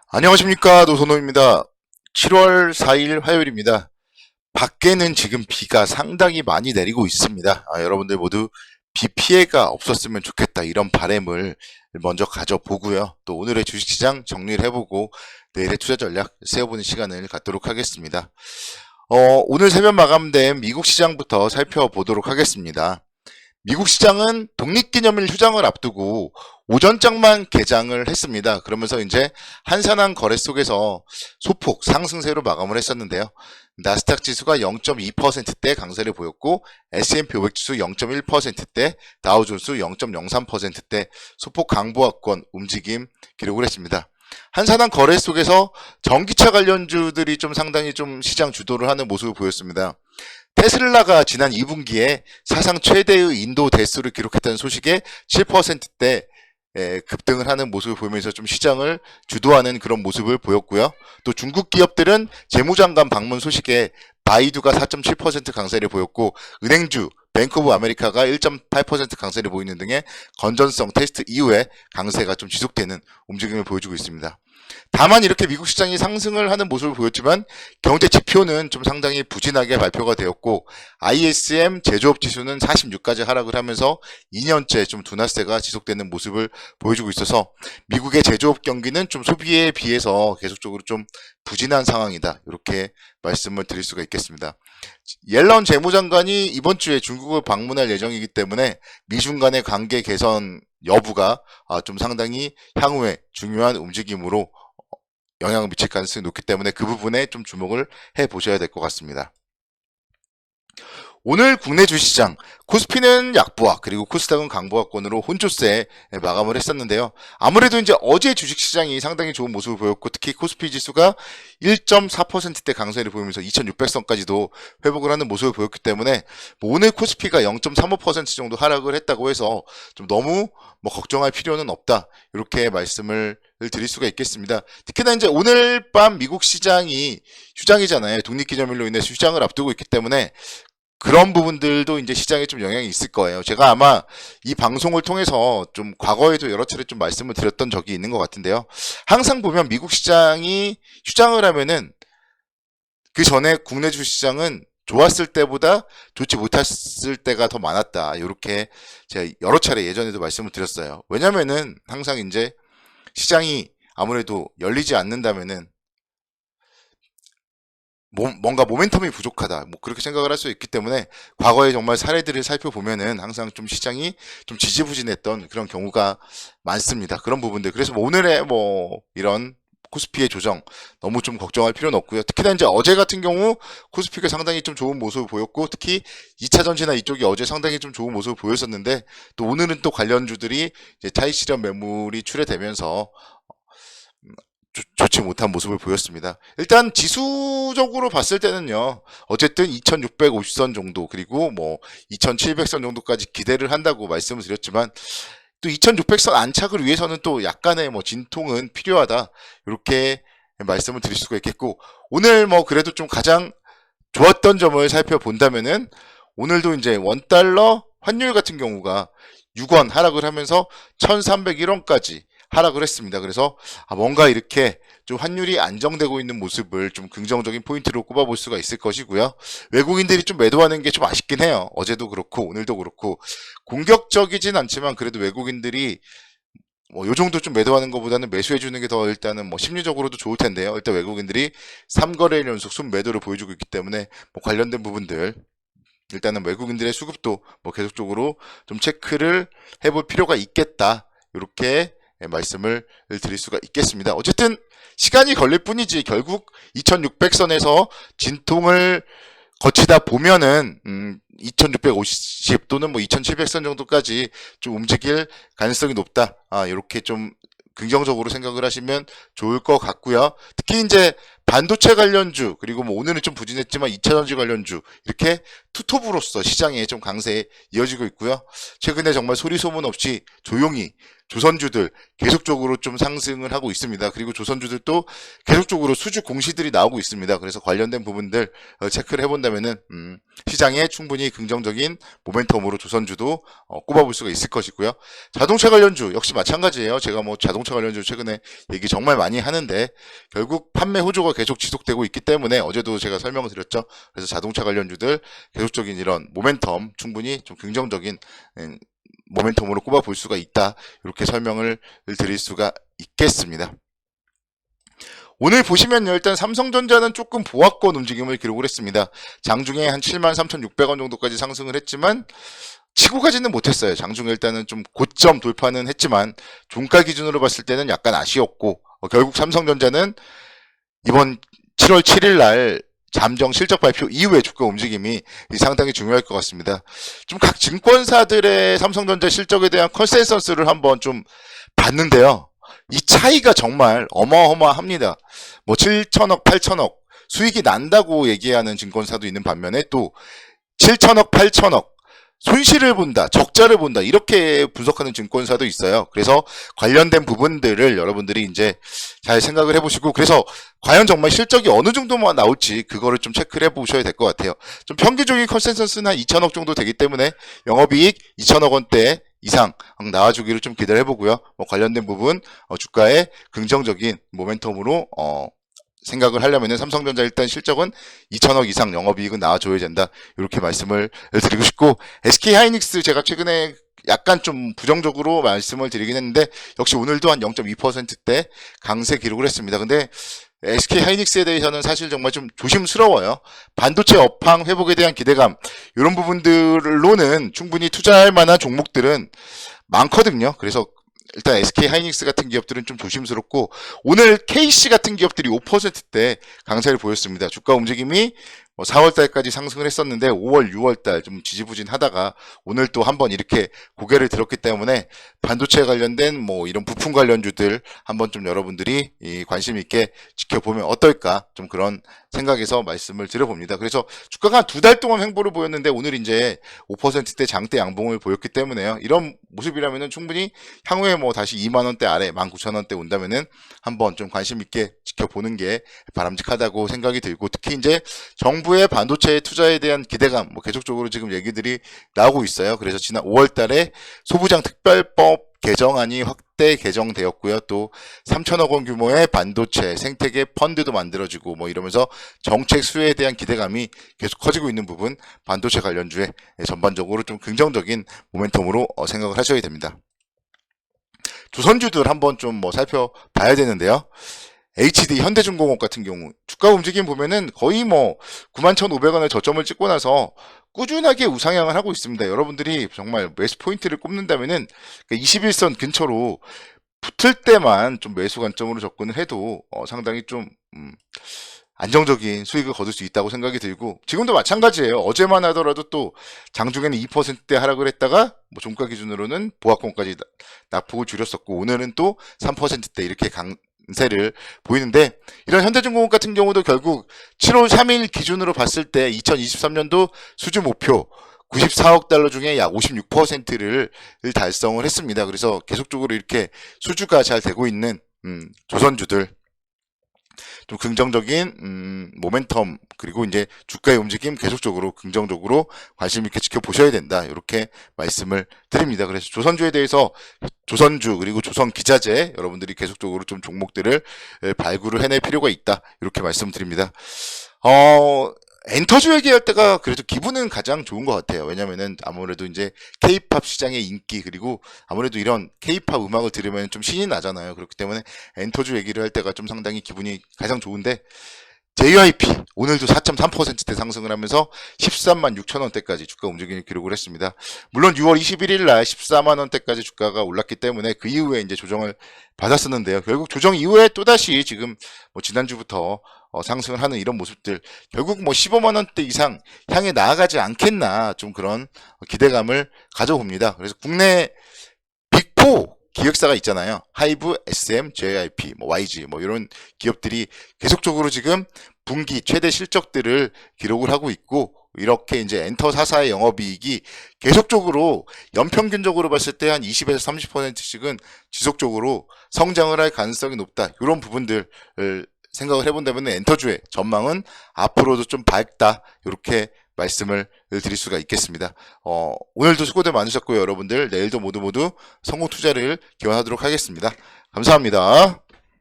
안녕하십니까, 노선호입니다. 7월 4일 화요일입니다. 밖에는 지금 비가 상당히 많이 내리고 있습니다. 여러분들 모두 비 피해가 없었으면 좋겠다, 이런 바람을 먼저 가져보고요. 또 오늘의 주식시장 정리를 해보고 내일의 투자 전략 세워보는 시간을 갖도록 하겠습니다. 오늘 새벽 마감된 미국 시장부터 살펴보도록 하겠습니다. 미국 시장은 독립기념일 휴장을 앞두고 오전장만 개장을 했습니다. 그러면서 이제 한산한 거래 속에서 소폭 상승세로 마감을 했었는데요. 나스닥 지수가 0.2%대 강세를 보였고 S&P 500 지수 0.1%대, 다우존스 0.03%대 소폭 강보합권 움직임 기록을 했습니다. 한산한 거래 속에서 전기차 관련주들이 좀 상당히 좀 시장 주도를 하는 모습을 보였습니다. 테슬라가 지난 2분기에 사상 최대의 인도 대수를 기록했다는 소식에 7%대 급등을 하는 모습을 보이면서 좀 시장을 주도하는 그런 모습을 보였고요. 또 중국 기업들은 재무장관 방문 소식에 바이두가 4.7% 강세를 보였고 은행주 뱅크 오브 아메리카가 1.8% 강세를 보이는 등의 건전성 테스트 이후에 강세가 좀 지속되는 움직임을 보여주고 있습니다. 다만 이렇게 미국 시장이 상승을 하는 모습을 보였지만 경제 지표는 좀 상당히 부진하게 발표가 되었고 ISM 제조업 지수는 46까지 하락을 하면서 2년째 좀 둔화세가 지속되는 모습을 보여주고 있어서 미국의 제조업 경기는 좀 소비에 비해서 계속적으로 좀 부진한 상황이다, 이렇게 말씀을 드릴 수가 있겠습니다. 옐런 재무장관이 이번 주에 중국을 방문할 예정이기 때문에 미중 간의 관계 개선 여부가 좀 상당히 향후에 중요한 움직임으로 영향을 미칠 가능성이 높기 때문에 그 부분에 좀 주목을 해 보셔야 될 것 같습니다. 오늘 국내 주시장 코스피는 약보합 그리고 코스닥은 강보합권으로 혼조세 마감을 했었는데요. 아무래도 이제 어제 주식시장이 상당히 좋은 모습을 보였고 특히 코스피 지수가 1.4%대 강세를 보이면서 2600선까지도 회복을 하는 모습을 보였기 때문에 오늘 코스피가 0.35% 정도 하락을 했다고 해서 좀 너무 걱정할 필요는 없다, 이렇게 말씀을 드릴 수가 있겠습니다. 특히나 이제 오늘 밤 미국 시장이 휴장이잖아요. 독립기념일로 인해서 휴장을 앞두고 있기 때문에 그런 부분들도 이제 시장에 좀 영향이 있을 거예요. 제가 아마 이 방송을 통해서 좀 과거에도 여러 차례 좀 말씀을 드렸던 적이 있는 것 같은데요. 항상 보면 미국 시장이 휴장을 하면은 그 전에 국내 주시장은 좋았을 때보다 좋지 못했을 때가 더 많았다, 이렇게 제가 여러 차례 예전에도 말씀을 드렸어요. 왜냐면은 항상 이제 시장이 아무래도 열리지 않는다면은 뭔가 모멘텀이 부족하다, 그렇게 생각을 할 수 있기 때문에 과거에 정말 사례들을 살펴보면은 항상 좀 시장이 좀 지지부진했던 그런 경우가 많습니다. 그런 부분들. 그래서 오늘의 이런 코스피의 조정 너무 좀 걱정할 필요는 없고요. 특히나 이제 어제 같은 경우 코스피가 상당히 좀 좋은 모습을 보였고 특히 2차 전지나 이쪽이 어제 상당히 좀 좋은 모습을 보였었는데 또 오늘은 또 관련주들이 이제 차익 실현 매물이 출회되면서 좋지 못한 모습을 보였습니다. 일단 지수적으로 봤을 때는요, 어쨌든 2650선 정도 그리고 2700선 정도까지 기대를 한다고 말씀을 드렸지만 또 2600선 안착을 위해서는 또 약간의 진통은 필요하다, 이렇게 말씀을 드릴 수가 있겠고 오늘 그래도 좀 가장 좋았던 점을 살펴본다면은 오늘도 이제 원달러 환율 같은 경우가 6원 하락을 하면서 1301원까지 하락을 했습니다. 그래서 뭔가 이렇게 좀 환율이 안정되고 있는 모습을 좀 긍정적인 포인트로 꼽아볼 수가 있을 것이고요. 외국인들이 좀 매도하는 게 좀 아쉽긴 해요. 어제도 그렇고 오늘도 그렇고 공격적이진 않지만 그래도 외국인들이 요 정도 좀 매도하는 것보다는 매수해 주는 게 더 일단은 심리적으로도 좋을 텐데요. 일단 외국인들이 3거래일 연속 순매도를 보여주고 있기 때문에 관련된 부분들 일단은 외국인들의 수급도 계속적으로 좀 체크를 해볼 필요가 있겠다, 이렇게 말씀을 드릴 수가 있겠습니다. 어쨌든 시간이 걸릴 뿐이지 결국 2600선에서 진통을 거치다 보면은 2650 또는 2700선 정도까지 좀 움직일 가능성이 높다, 이렇게 좀 긍정적으로 생각을 하시면 좋을 것 같고요. 특히 이제 반도체 관련주 그리고 오늘은 좀 부진했지만 2차전지 관련주 이렇게 투톱으로서 시장에 좀 강세에 이어지고 있고요. 최근에 정말 소리 소문 없이 조용히 조선주들 계속적으로 좀 상승을 하고 있습니다. 그리고 조선주들도 계속적으로 수주 공시들이 나오고 있습니다. 그래서 관련된 부분들 체크를 해본다면은 시장에 충분히 긍정적인 모멘텀으로 조선주도 꼽아볼 수가 있을 것이고요. 자동차 관련주 역시 마찬가지예요. 제가 뭐 자동차 관련주 최근에 얘기 정말 많이 하는데 결국 판매 호조가 계속 지속되고 있기 때문에 어제도 제가 설명을 드렸죠. 그래서 자동차 관련주들 계속적인 이런 모멘텀 충분히 좀 긍정적인 모멘텀으로 꼽아볼 수가 있다. 이렇게 설명을 드릴 수가 있겠습니다. 오늘 보시면요, 일단 삼성전자는 조금 보합권 움직임을 기록을 했습니다. 장중에 한 73,600원 정도까지 상승을 했지만 치고 가지는 못했어요. 장중에 일단은 좀 고점 돌파는 했지만 종가 기준으로 봤을 때는 약간 아쉬웠고 결국 삼성전자는 이번 7월 7일 날 잠정 실적 발표 이후에 주가 움직임이 상당히 중요할 것 같습니다. 좀 각 증권사들의 삼성전자 실적에 대한 컨센서스를 한번 좀 봤는데요. 이 차이가 정말 어마어마합니다. 뭐 7천억, 8천억 수익이 난다고 얘기하는 증권사도 있는 반면에 또 7천억, 8천억 손실을 본다, 적자를 본다 이렇게 분석하는 증권사도 있어요. 그래서 관련된 부분들을 여러분들이 이제 잘 생각을 해보시고 그래서 과연 정말 실적이 어느 정도만 나올지 그거를 좀 체크를 해보셔야 될 것 같아요. 좀 평균적인 컨센서스는 한 2천억 정도 되기 때문에 영업이익 2천억 원대 이상 나와주기를 좀 기대해보고요. 뭐 관련된 부분 주가의 긍정적인 모멘텀으로 생각을 하려면은 삼성전자 일단 실적은 2천억 이상 영업이익은 나와줘야 된다. 이렇게 말씀을 드리고 싶고 SK하이닉스 제가 최근에 약간 좀 부정적으로 말씀을 드리긴 했는데 역시 오늘도 한 0.2%대 강세 기록을 했습니다. 근데 SK하이닉스에 대해서는 사실 정말 좀 조심스러워요. 반도체 업황 회복에 대한 기대감 이런 부분들로는 충분히 투자할 만한 종목들은 많거든요. 그래서 일단 SK하이닉스 같은 기업들은 좀 조심스럽고 오늘 KC 같은 기업들이 5%대 강세를 보였습니다. 주가 움직임이 4월달까지 상승을 했었는데 5월, 6월달 좀 지지부진하다가 오늘 또 한번 이렇게 고개를 들었기 때문에 반도체 관련된 뭐 이런 부품 관련주들 한번 좀 여러분들이 관심 있게 지켜보면 어떨까 좀 그런 생각에서 말씀을 드려봅니다. 그래서 주가가 한 2달 동안 횡보를 보였는데 오늘 이제 5%대 장대 양봉을 보였기 때문에요. 이런 모습이라면은 충분히 향후에 뭐 다시 2만원대 아래 19,000원대 온다면은 한번 좀 관심 있게 지켜보는 게 바람직하다고 생각이 들고 특히 이제 정부의 반도체 투자에 대한 기대감 뭐 계속적으로 지금 얘기들이 나오고 있어요. 그래서 지난 5월 달에 소부장 특별법 개정안이 확대 개정되었고요. 또 3천억 원 규모의 반도체 생태계 펀드도 만들어지고 뭐 이러면서 정책 수혜에 대한 기대감이 계속 커지고 있는 부분 반도체 관련주에 전반적으로 좀 긍정적인 모멘텀으로 생각을 하셔야 됩니다. 조선주들 한번 좀 뭐 살펴봐야 되는데요. HD 현대중공업 같은 경우 주가 움직임 보면은 거의 뭐 91,500원의 저점을 찍고 나서 꾸준하게 우상향을 하고 있습니다. 여러분들이 정말 매수 포인트를 꼽는다면은 21선 근처로 붙을 때만 좀 매수 관점으로 접근을 해도 상당히 좀 안정적인 수익을 거둘 수 있다고 생각이 들고 지금도 마찬가지예요. 어제만 하더라도 또 장중에는 2%대 하락을 했다가 뭐 종가 기준으로는 보합권까지 낙폭을 줄였었고 오늘은 또 3%대 이렇게 강세를 보이는데 이런 현대중공업 같은 경우도 결국 7월 3일 기준으로 봤을 때 2023년도 수주 목표 94억 달러 중에 약 56%를 달성을 했습니다. 그래서 계속적으로 이렇게 수주가 잘 되고 있는 조선주들 좀 긍정적인 모멘텀 그리고 이제 주가의 움직임 계속적으로 긍정적으로 관심 있게 지켜보셔야 된다 이렇게 말씀을 드립니다. 그래서 조선주에 대해서 조선주 그리고 조선기자재 여러분들이 계속적으로 좀 종목들을 발굴을 해낼 필요가 있다 이렇게 말씀드립니다. 엔터주 얘기할 때가 그래도 기분은 가장 좋은 것 같아요. 왜냐면은 아무래도 이제 K-팝 시장의 인기 그리고 아무래도 이런 K-팝 음악을 들으면 좀 신이 나잖아요. 그렇기 때문에 엔터주 얘기를 할 때가 좀 상당히 기분이 가장 좋은데 JYP 오늘도 4.3%대 상승을 하면서 13만 6천 원대까지 주가 움직임을 기록을 했습니다. 물론 6월 21일 날 14만 원대까지 주가가 올랐기 때문에 그 이후에 이제 조정을 받았었는데요. 결국 조정 이후에 또다시 지금 뭐 지난주부터 상승을 하는 이런 모습들 결국 뭐 15만 원대 이상 향해 나아가지 않겠나 좀 그런 기대감을 가져봅니다. 그래서 국내 빅4 기획사가 있잖아요. 하이브, SM, JYP, 뭐 YG 뭐 이런 기업들이 계속적으로 지금 분기 최대 실적들을 기록을 하고 있고 이렇게 이제 엔터 4사의 영업이익이 계속적으로 연평균적으로 봤을 때 한 20에서 30%씩은 지속적으로 성장을 할 가능성이 높다. 이런 부분들을 생각을 해본다면 엔터주의 전망은 앞으로도 좀 밝다. 이렇게 말씀을 드릴 수가 있겠습니다. 오늘도 수고들 많으셨고요. 여러분들 내일도 모두 성공 투자를 기원하도록 하겠습니다. 감사합니다.